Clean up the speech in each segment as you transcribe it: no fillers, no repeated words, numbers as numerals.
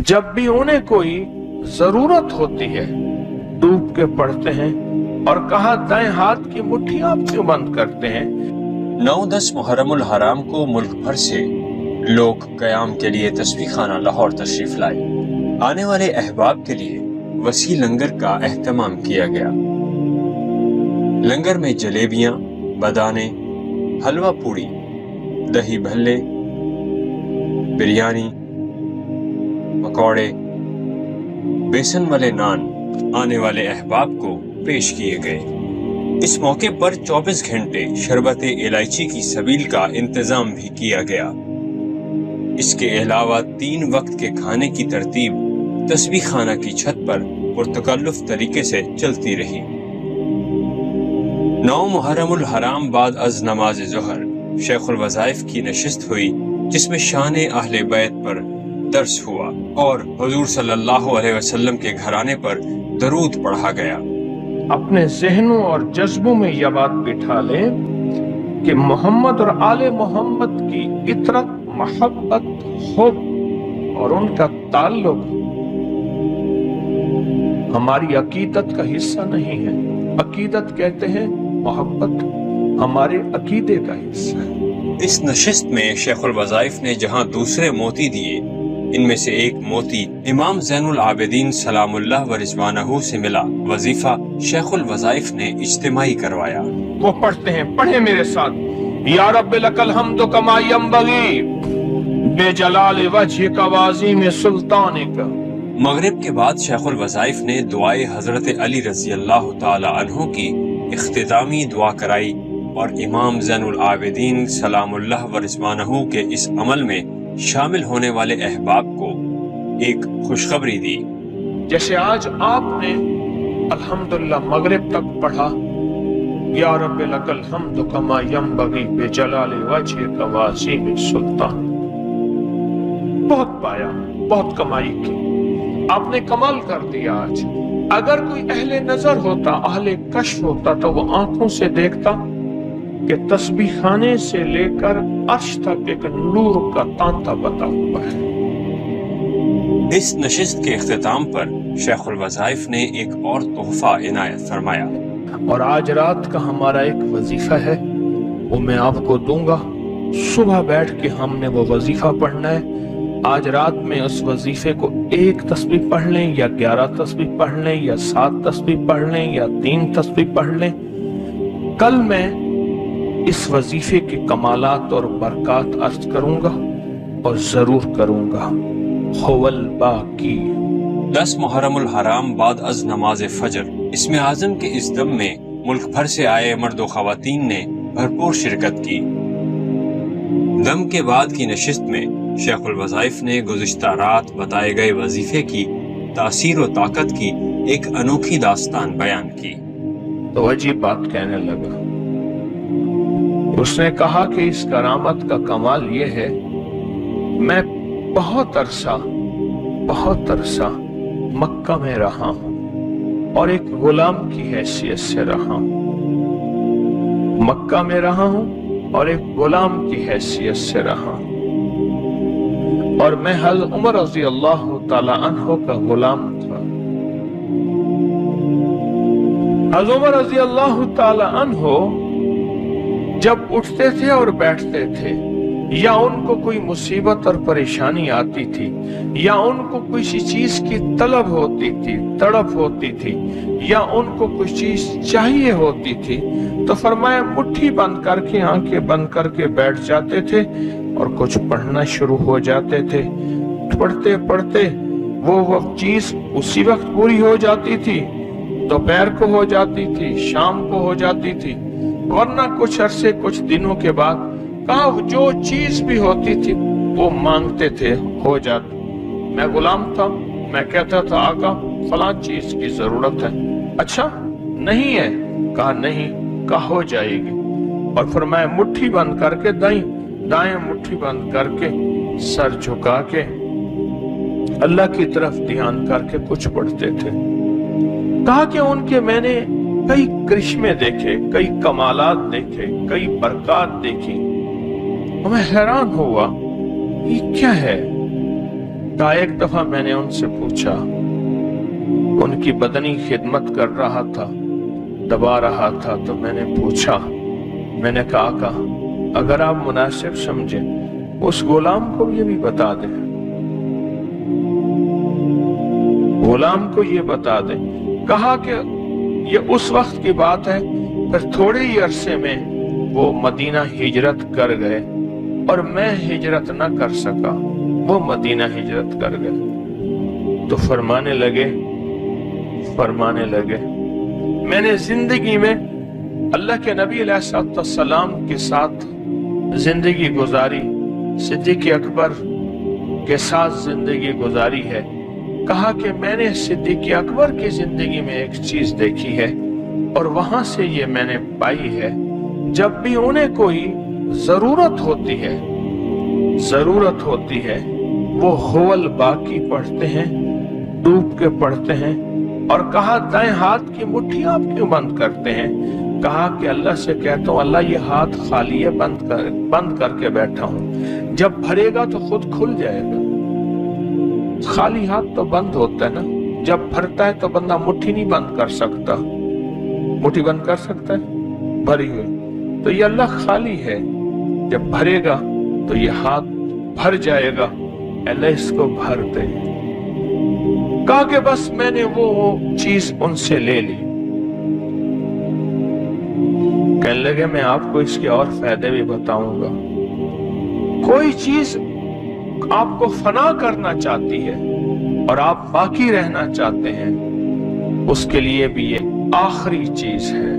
जब भी उन्हें कोई जरूरत होती है डूब के पढ़ते हैं और कहा दाएं हाथ की मुट्ठी आप क्यों बंद करते हैं। 9-10 मुहर्रमुल हराम को मुल्क भर से लोग क़याम के लिए तस्बीह खाना लाहौर तशरीफ लाए। आने वाले अहबाब के लिए वसी लंगर का एहतमाम किया गया। लंगर में जलेबियां, बदाने, हलवा पूड़ी, दही भल्ले, बिरयानी, पकौड़े, बेसन वाले नान आने वाले अहबाब को पेश किए गए। इस मौके पर 24 घंटे शरबत इलायची की सबील का इंतजाम भी किया गया। इसके अलावा 3 वक्त के खाने की तरतीब तस्बीह खाना की छत पर पुरतकल्लुफ तरीके से चलती रही। 9 मुहर्रमुल हराम बाद अज नमाज ज़ोहर शेखुल वज़ाइफ की नशिस्त हुई, जिसमें शान अहले बैत पर दर्स हुआ और हुजूर सल्लल्लाहु अलैहि वसल्लम के घराने पर दरूद पढ़ा गया। अपने ज़हनों और जज्बों में यह बात बिठा लें कि मोहम्मद और आले मोहम्मद की इतरत, मोहब्बत, हुब और उनका ताल्लुक हमारी अकीदत का हिस्सा नहीं है। अकीदत कहते हैं मोहब्बत हमारे अकीदे का हिस्सा है। इस नशिस्त में शेखुल वज़ाइफ ने जहां दूसरे मोती दिए, इनमें से एक मोती इमाम ज़ैनुल आबिदीन सलामुल्लाह व रिज़वानहू से मिला वजीफा शेखुल वज़ाइफ ने इज्तिमाई करवाया। वो पढ़ते हैं, पढ़े मेरे साथ। या रब्बि लकल हम्दु कमा यंबगी बेजलाल वजहिक व अज़ीम सुल्तानिक। मगरिब के बाद शेखुल वज़ाइफ ने दुआए हजरत अली रज़ी अल्लाह ताला अन्हु की इख्तितामी दुआ कराई और इमाम ज़ैनुल आबिदीन सलामुल्लाह व रिज़वानहू के इस अमल में शामिल होने वाले अहबाब को एक खुशखबरी दी। जैसे आज आपने अल्हम्दुलिल्लाह मगरिब तक पढ़ा, या रब्बि लकल हम्दु कमा यंबगी बेजलाल वजहिक व अज़ीम सुल्तान। बहुत पाया, बहुत कमाई की, आपने कमाल कर दिया। आज अगर कोई अहले नजर होता, अहले कश्फ होता, तो वो आंखों से देखता कि तस्बीह खाने से लेकर अर्श तक एक नूर का तांता बता हुआ है। इस नशिस्त के इख्तिताम पर शेखुल वज़ाइफ ने एक और तोहफा इनायत फरमाया। और आज रात का हमारा एक वजीफा है, वो मैं आपको दूंगा। सुबह बैठ के हमने वो वजीफा पढ़ना है। आज रात में उस वजीफे को 1 तस्बीह पढ़ लें या 11 तस्बीह पढ़ लें या 7 तस्बीह पढ़ लें या 3 तस्बीह पढ़ लें। कल मैं इस वजीफे के कमालात और बरकात अर्ज करूंगा और जरूर करूंगा। हुवल बाकी। 10 मुहर्रमुल हराम बाद अज नमाज फजर इसमें आजम के इस दम में मुल्क भर से आए मर्द व खवातीन ने भरपूर शिरकत की। दम के बाद की नशिस्त में शेखुल वज़ाइफ ने गुज़िश्ता रात बताए गए वजीफे की तासीर व ताकत की एक अनोखी दास्तान बयान की। तो अजीब बात कहने लगा। उसने कहा कि इस करामत का कमाल ये है, मैं बहुत अरसा मक्का में रहा हूं और एक गुलाम की हैसियत से रहा हूं। मक्का में रहा हूं और एक गुलाम की हैसियत से रहा हूं। और मैं हज़रत उमर रज़ी अल्लाह ताला अन्हु का गुलाम था। हज़रत उमर रज़ी अल्लाह ताला अन्हु जब उठते थे और बैठते थे, या उनको कोई मुसीबत और परेशानी आती थी, या उनको किसी चीज की तलब होती थी, तड़प होती थी, या उनको कुछ चीज चाहिए होती थी, तो फरमाया मुट्ठी बंद करके, आंखें बंद करके बैठ जाते थे और कुछ पढ़ना शुरू हो जाते थे। पढ़ते पढ़ते वो चीज उसी वक्त पूरी हो जाती थी, दोपहर को हो जाती थी, शाम को हो जाती थी, वरना कुछ अरसे, कुछ दिनों के बाद कहा जो चीज भी होती थी वो मांगते थे, हो जाती। मैं गुलाम था, मैं कहता था आका फलां चीज की जरूरत है। अच्छा नहीं है? कहा नहीं। कहा हो जाएगी। और फिर मैं मुट्ठी बंद करके दाएं मुट्ठी बंद करके सर झुका के अल्लाह की तरफ ध्यान करके कुछ पढ़ते थे। कहा कि उनके मैंने कई करिश्मे देखे, कई कमालात देखे, कई बरकत देखी। मैं हैरान हुआ, ये क्या है? कहा एक दफा मैंने उनसे पूछा, उनकी बदनी खिदमत कर रहा था, दबा रहा था, तो मैंने पूछा, मैंने कहा आका अगर आप मुनासिब समझे उस गुलाम को ये भी बता दें, गुलाम को ये बता दें। कहा कि ये उस वक्त की बात है, फिर थोड़े ही अरसे में वो मदीना हिजरत कर गए और मैं हिजरत न कर सका, वो मदीना हिजरत कर गए। तो फरमाने लगे मैंने जिंदगी में अल्लाह के नबी अलैहिस्सलाम के साथ जिंदगी गुजारी, सिद्दीक़ अकबर के साथ जिंदगी गुजारी है। कहा कि मैंने सिद्दीक़ अकबर की जिंदगी में एक चीज देखी है और वहां से ये मैंने पाई है, जब भी उन्हें कोई जरूरत होती है वो हुवल बाकी पढ़ते हैं, डूब के पढ़ते हैं। और कहा दाएं हाथ की मुट्ठी आप क्यों बंद करते हैं? कहा कि अल्लाह से कहता हूँ अल्लाह ये हाथ खाली है, बंद करके बैठा हूँ, जब भरेगा तो खुद खुल जाएगा। खाली हाथ तो बंद होता है ना, जब भरता है तो बंदा मुट्ठी नहीं बंद कर सकता। मुट्ठी बंद कर सकता है भरी हुई, तो ये अल्लाह खाली है, जब भरेगा तो ये हाथ भर जाएगा, अल्लाह इसको भर दे। कहा कि बस मैंने वो चीज उनसे ले ली। कहने लगे मैं आपको इसके और फायदे भी बताऊंगा। कोई चीज आपको फना करना चाहती है और आप बाकी रहना चाहते हैं, उसके लिए भी ये आखिरी चीज है।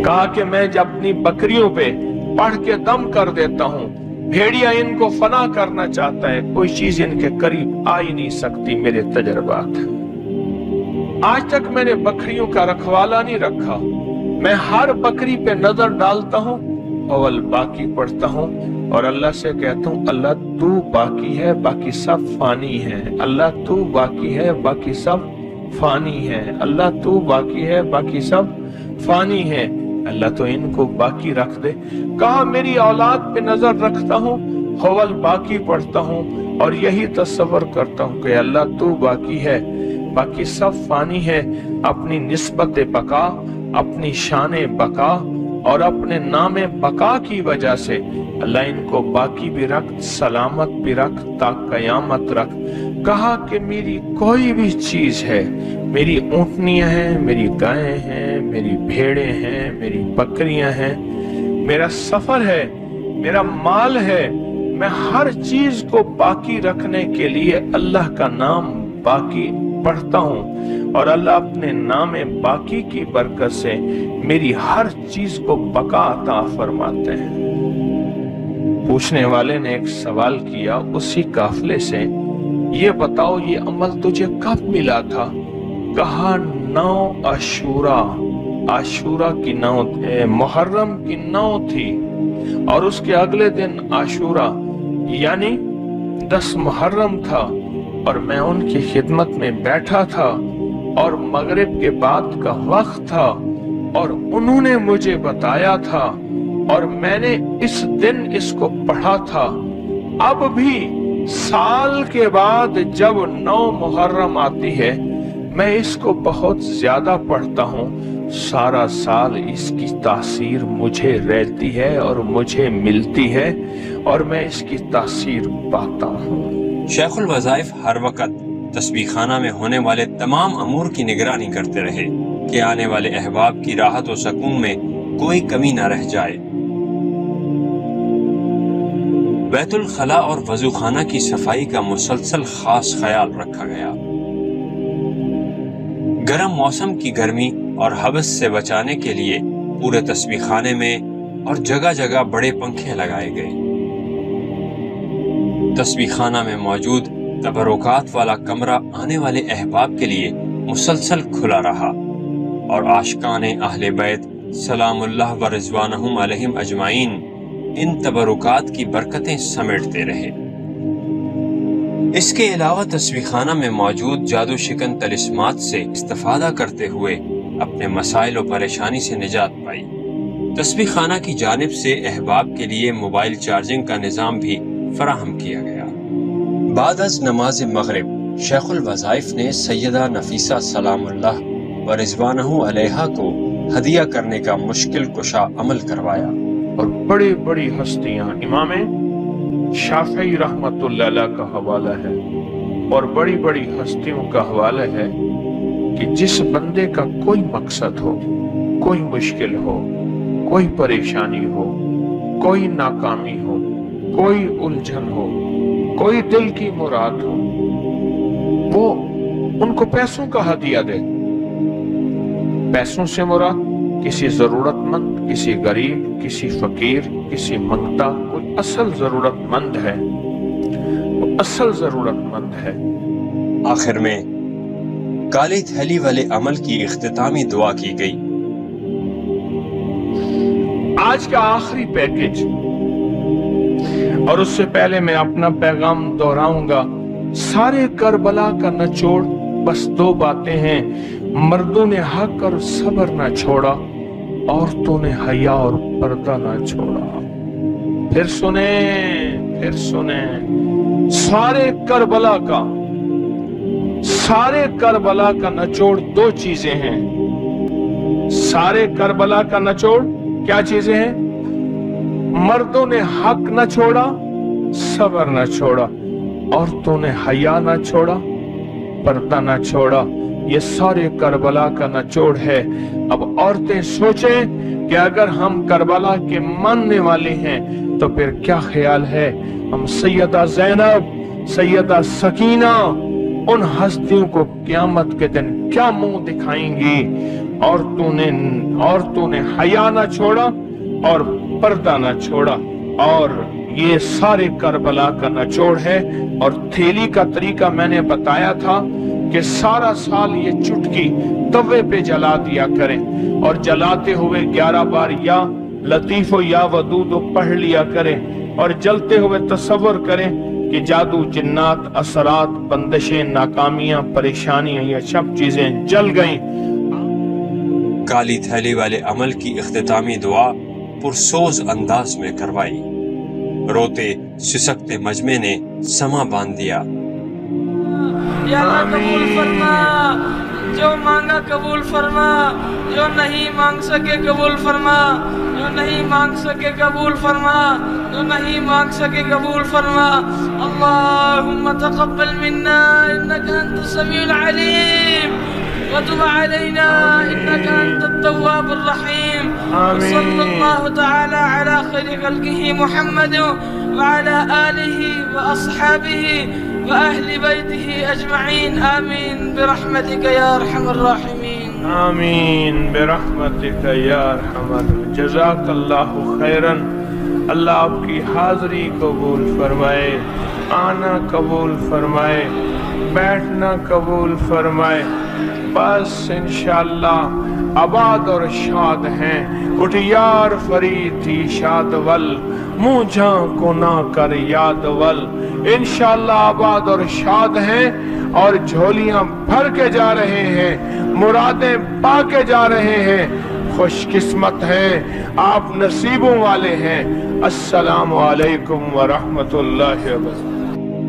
कहा कि मैं जब अपनी बकरियों पे पढ़ के दम कर देता हूं, भेड़िया इनको फना करना चाहता है, कोई चीज इनके करीब आ ही नहीं सकती, मेरे तजर्बात है। आज तक मैंने बकरियों का रखवाला नहीं रखा, मैं हर बकरी पे नजर डालता हूं, अव्वल बाकी पढ़ता हूं और अल्लाह से कहता हूं अल्लाह तू बाकी है, बाकी सब फानी है। अल्लाह तू बाकी है, बाकी सब फानी है। अल्लाह तू बाकी है, बाकी सब फानी है। अल्लाह तो इनको बाकी रख दे। कहा मेरी औलाद पे नजर रखता हूँ, हवल बाकी पढ़ता हूँ और यही तस्वर करता हूँ कि अल्लाह तू बाकी है, बाकी सब फानी है। अपनी निस्बत बका, अपनी शान बका और अपने नाम बका की वजह से अल्लाह इनको बाकी भी रख, सलामत भी रख, ता कयामत रख। कहा कि मेरी कोई भी चीज है, मेरी ऊँटनियां हैं, मेरी गायें हैं, मेरी भेड़ें हैं, मेरी बकरियां हैं, मेरा सफर है, मेरा माल है, मैं हर चीज को बाकी रखने के लिए अल्लाह का नाम बाकी पढ़ता हूँ और अल्लाह अपने नाम बाकी की बरकत से मेरी हर चीज को बका अता फरमाते हैं। पूछने वाले ने एक सवाल किया उसी काफिले से, ये बताओ ये अमल तुझे कब मिला था? कहा 9 आशूरा, आशूरा की 9 मुहर्रम की 9 थी और उसके अगले दिन आशूरा यानी 10 मुहर्रम था और मैं उनकी खिदमत में बैठा था और मगरिब के बाद का वक्त था और उन्होंने मुझे बताया था और मैंने इस दिन इसको पढ़ा था। अब भी साल के बाद जब 9 मुहर्रम आती है मैं इसको बहुत ज्यादा पढ़ता हूँ, सारा साल इसकी तासीर मुझे रहती है और मुझे मिलती है और मैं इसकी तासीर पाता हूँ। शेखुल वज़ाइफ हर वक्त तस्बीह खाना में होने वाले तमाम अमूर की निगरानी करते रहे कि आने वाले अहबाब की राहत और सुकून में कोई कमी न रह जाए। बैतुल खला और वजू खाना की सफाई का मुसलसल खास ख्याल रखा गया। गर्म मौसम की गर्मी और हवस से बचाने के लिए पूरे तस्बीह खाने में और जगह जगह बड़े पंखे लगाए गए। तस्बीह खाना में मौजूद तबरुकात वाला कमरा आने वाले अहबाब के लिए मुसलसल खुला रहा और आशिकाने अहले बैत सलामुल्लाह व रिज़वानुहुम अलैहिम अजमाइन इन तबरुकात की बरकतें समेटते रहे। इसके अलावा तस्बीह खाना में मौजूद जादू शिकन तलिस्मात से इस्तिफादा करते हुए अपने मसाइल और परेशानी से निजात पाई। तस्बीह खाना की जानिब से अहबाब के लिए मोबाइल चार्जिंग का निज़ाम भी فراہم کیا گیا۔ بعد از نماز مغرب شیخ الوظائف نے سیدہ نفیسہ سلام اللہ و رضوانہ علیہا کو ہدیہ کرنے کا مشکل کشا عمل کروایا، اور بڑی بڑی ہستیاں، امام شافعی رحمت اللہ علیہ کا حوالہ ہے اور بڑی بڑی ہستیوں کا حوالہ ہے کہ جس بندے کا کوئی مقصد ہو، کوئی مشکل ہو، کوئی پریشانی ہو، کوئی ناکامی ہو، کوئی الجھن ہو، کوئی دل کی مراد ہو، وہ ان کو پیسوں کا ہدیہ دے۔ پیسوں سے مراد کسی ضرورت مند، کسی غریب، کسی فقیر، کسی منگتا، کوئی اصل ضرورت مند ہے، وہ اصل ضرورت مند ہے۔ آخر میں کالی تھیلی والے عمل کی اختتامی دعا کی گئی۔ آج کا آخری پیکج، اور اس سے پہلے میں اپنا پیغام دہراؤں گا، سارے کربلا کا نچوڑ بس دو باتیں ہیں: مردوں نے حق اور صبر نہ چھوڑا، عورتوں نے حیا اور پردہ نہ چھوڑا۔ پھر سنیں، سارے کربلا کا نچوڑ دو چیزیں ہیں۔ سارے کربلا کا نچوڑ کیا چیزیں ہیں؟ مردوں نے حق نہ چھوڑا، صبر نہ چھوڑا، عورتوں نے حیا نہ چھوڑا، پردہ نہ چھوڑا۔ یہ سارے کربلا کا نچوڑ ہے۔ اب عورتیں سوچیں کہ اگر ہم کربلا کے ماننے والے ہیں تو پھر کیا خیال ہے ہم سیدہ زینب، سیدہ سکینہ، ان ہستیوں کو قیامت کے دن کیا منہ دکھائیں گی؟ عورتوں نے حیا نہ چھوڑا اور پردہ نہ چھوڑا، اور یہ سارے کربلا کا نچوڑ ہے۔ اور تھیلی کا طریقہ میں نے بتایا تھا کہ سارا سال یہ چٹکی توے پہ جلا دیا کریں، اور جلاتے ہوئے 11 بار یا لطیف و یا ودود پڑھ لیا کریں، اور جلتے ہوئے تصور کریں کہ جادو، جنات، اثرات، بندشیں، ناکامیاں، پریشانیاں، یہ سب چیزیں جل گئیں۔ کالی تھیلی والے عمل کی اختتامی دعا پرسوز انداز میں کروائی۔ روتے سسکتے مجمع نے سما باندھ دیا۔ یا اللہ قبول فرما، جو مانگا قبول فرما، جو نہیں مانگ سکے قبول فرما، جو نہیں مانگ سکے قبول فرما، جو نہیں مانگ سکے قبول فرما۔ اللہم تقبل منا انک انت السمیع العلیم وتب علینا انک انت التواب الرحیم۔ صلی اللہ تعالی علی خیر خلقہ محمد وعلی آلہ واصحابہ وأهل بيته أجمعين آمين برحمتك يا أرحم الراحمين۔ آمین برحمتک یا ارحم الراحمین۔ جزاک اللہ خیرن۔ اللہ آپ کی حاضری قبول فرمائے، آنا قبول فرمائے، بیٹھنا قبول فرمائے۔ بس انشاءاللہ آباد اور شاد ہیں۔ اٹھیار فرید تھی شاد ول، منہ جہاں کو نہ کر یاد ول۔ انشاءاللہ آباد اور شاد ہیں، اور جھولیاں بھر کے جا رہے ہیں، مرادیں پا کے جا رہے ہیں۔ خوش قسمت ہیں آپ، نصیبوں والے ہیں۔ السلام علیکم ورحمۃ اللہ وبرکاتہ۔